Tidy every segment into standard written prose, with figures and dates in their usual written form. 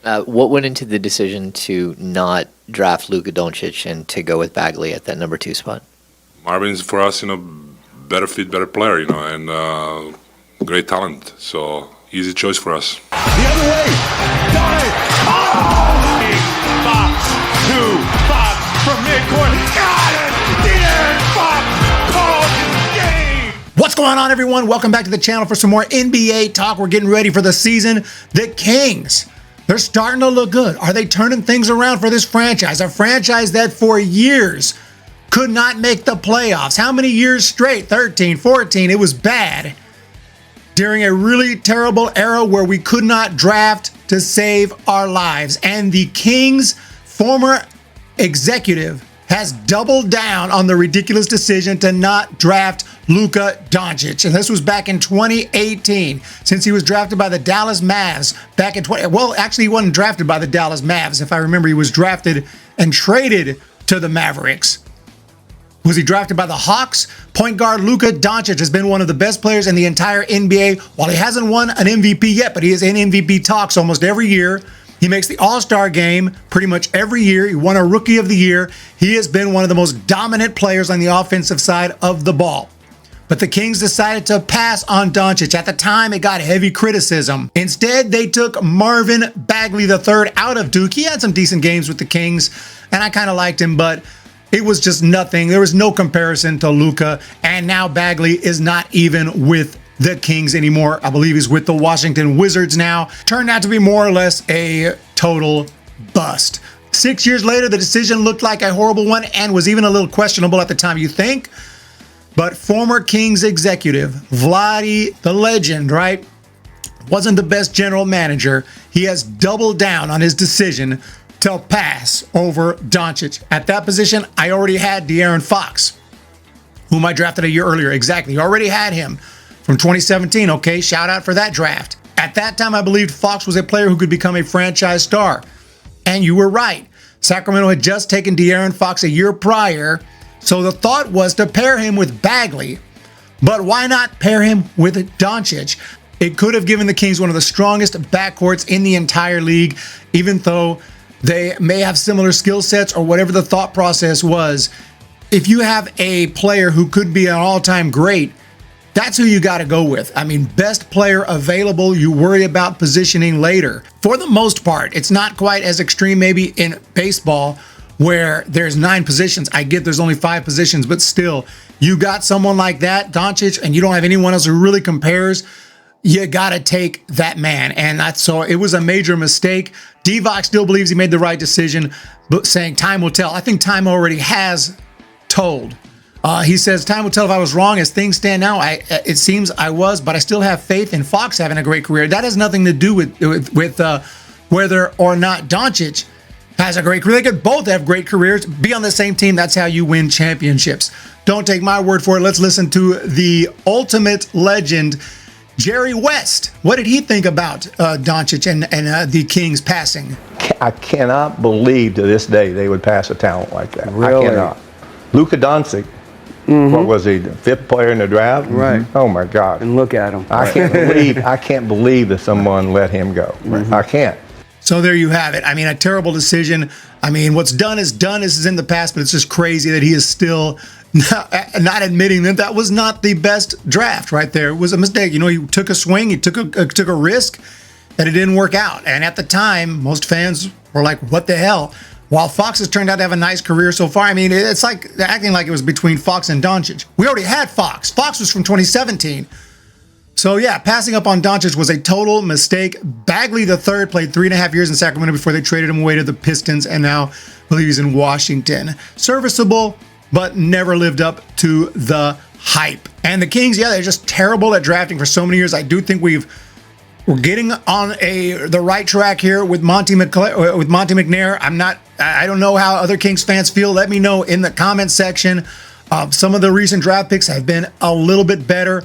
What went into the decision to not draft Luka Doncic and to go with Bagley at that number 2 spot? Marvin's for us, better fit, better player, and great talent. So easy choice for us. The other way, got it. Oh! Fox to Fox from midcourt, got it. De'Aaron Fox calls the game. What's going on, everyone? Welcome back to the channel for some more NBA talk. We're getting ready for the season. The Kings, they're starting to look good. Are they turning things around for this franchise? A franchise that for years could not make the playoffs. How many years straight? 13, 14. It was bad during a really terrible era where we could not draft to save our lives. And the Kings' former executive has doubled down on the ridiculous decision to not draft Luka Dončić. And this was back in 2018, since he was drafted by the Dallas Mavs back in well, actually he wasn't drafted by the Dallas Mavs. If I remember, he was drafted and traded to the Mavericks. Was he drafted by the Hawks? Point guard Luka Dončić has been one of the best players in the entire NBA. While he hasn't won an MVP yet, but he is in MVP talks almost every year. He makes the All-Star game pretty much every year. He won a Rookie of the Year. He has been one of the most dominant players on the offensive side of the ball. But the Kings decided to pass on Doncic. At the time, it got heavy criticism. Instead, they took Marvin Bagley III out of Duke. He had some decent games with the Kings, and I kind of liked him, but it was just nothing. There was no comparison to Luka, and now Bagley is not even with the Kings anymore. I believe he's with the Washington Wizards now. Turned out to be more or less a total bust. 6 years later, the decision looked like a horrible one and was even a little questionable at the time, you think? But former Kings executive, Vlade, the legend, right, wasn't the best general manager. He has doubled down on his decision to pass over Doncic. At that position, I already had De'Aaron Fox, whom I drafted a year earlier. Exactly, already had him from 2017. Okay, shout out for that draft. At that time, I believed Fox was a player who could become a franchise star. And you were right. Sacramento had just taken De'Aaron Fox a year prior, so the thought was to pair him with Bagley. But why not pair him with Doncic? It could have given the Kings one of the strongest backcourts in the entire league, even though they may have similar skill sets or whatever the thought process was. If you have a player who could be an all-time great, that's who you got to go with. I mean, best player available, you worry about positioning later. For the most part, it's not quite as extreme maybe in baseball where there's 9 positions. I get there's only 5 positions, but still, you got someone like that, Doncic, and you don't have anyone else who really compares. You got to take that man. And that's so it was a major mistake. Divac still believes he made the right decision, but saying time will tell. I think time already has told. He says, time will tell if I was wrong. As things stand now, it seems I was, but I still have faith in Fox having a great career. That has nothing to do with whether or not Doncic has a great career. They could both have great careers, be on the same team. That's how you win championships. Don't take my word for it. Let's listen to the ultimate legend, Jerry West. What did he think about Doncic and the Kings passing? I cannot believe to this day they would pass a talent like that. Really? I cannot. Luka Doncic, what was he, the 5th player in the draft? Right. Oh my God. And look at him. I can't believe that someone let him go. I can't. So there you have it. I mean, a terrible decision. I mean, what's done is done. This is in the past, but it's just crazy that he is still not admitting that that was not the best draft right there. It was a mistake. You know, he took a swing. He took a risk that it didn't work out. And at the time, most fans were like, what the hell? While Fox has turned out to have a nice career so far, I mean, it's like they're acting like it was between Fox and Doncic. We already had Fox. Fox was from 2017. So yeah, passing up on Doncic was a total mistake. Bagley III played 3.5 years in Sacramento before they traded him away to the Pistons, and now I believe he's in Washington. Serviceable, but never lived up to the hype. And the Kings, yeah, they're just terrible at drafting for so many years. I do think we're getting on the right track here with Monty McNair. I don't know how other Kings fans feel. Let me know in the comment section. Some of the recent draft picks have been a little bit better.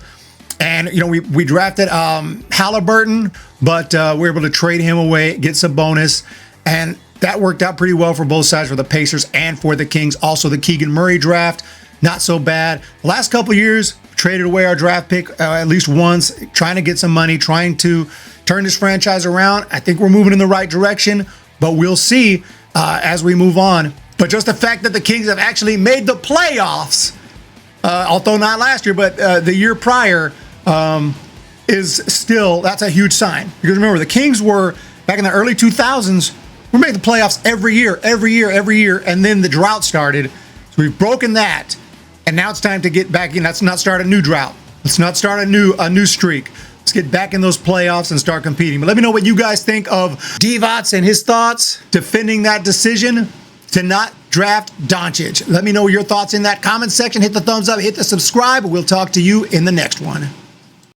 And, you know, we drafted Halliburton, but we were able to trade him away, get some bonus. And that worked out pretty well for both sides, for the Pacers and for the Kings. Also, the Keegan Murray draft not so bad. The last couple years, traded away our draft pick at least once, trying to get some money, trying to turn this franchise around. I think we're moving in the right direction, but we'll see as we move on. But just the fact that the Kings have actually made the playoffs, although not last year, but the year prior, is still, that's a huge sign. Because remember, the Kings were, back in the early 2000s, we made the playoffs every year, and then the drought started. So we've broken that, and now it's time to get back in. Let's not start a new drought. Let's not start a new streak. Let's get back in those playoffs and start competing. But let me know what you guys think of Divac and his thoughts defending that decision to not draft Doncic. Let me know your thoughts in that comment section. Hit the thumbs up, hit the subscribe. We'll talk to you in the next one.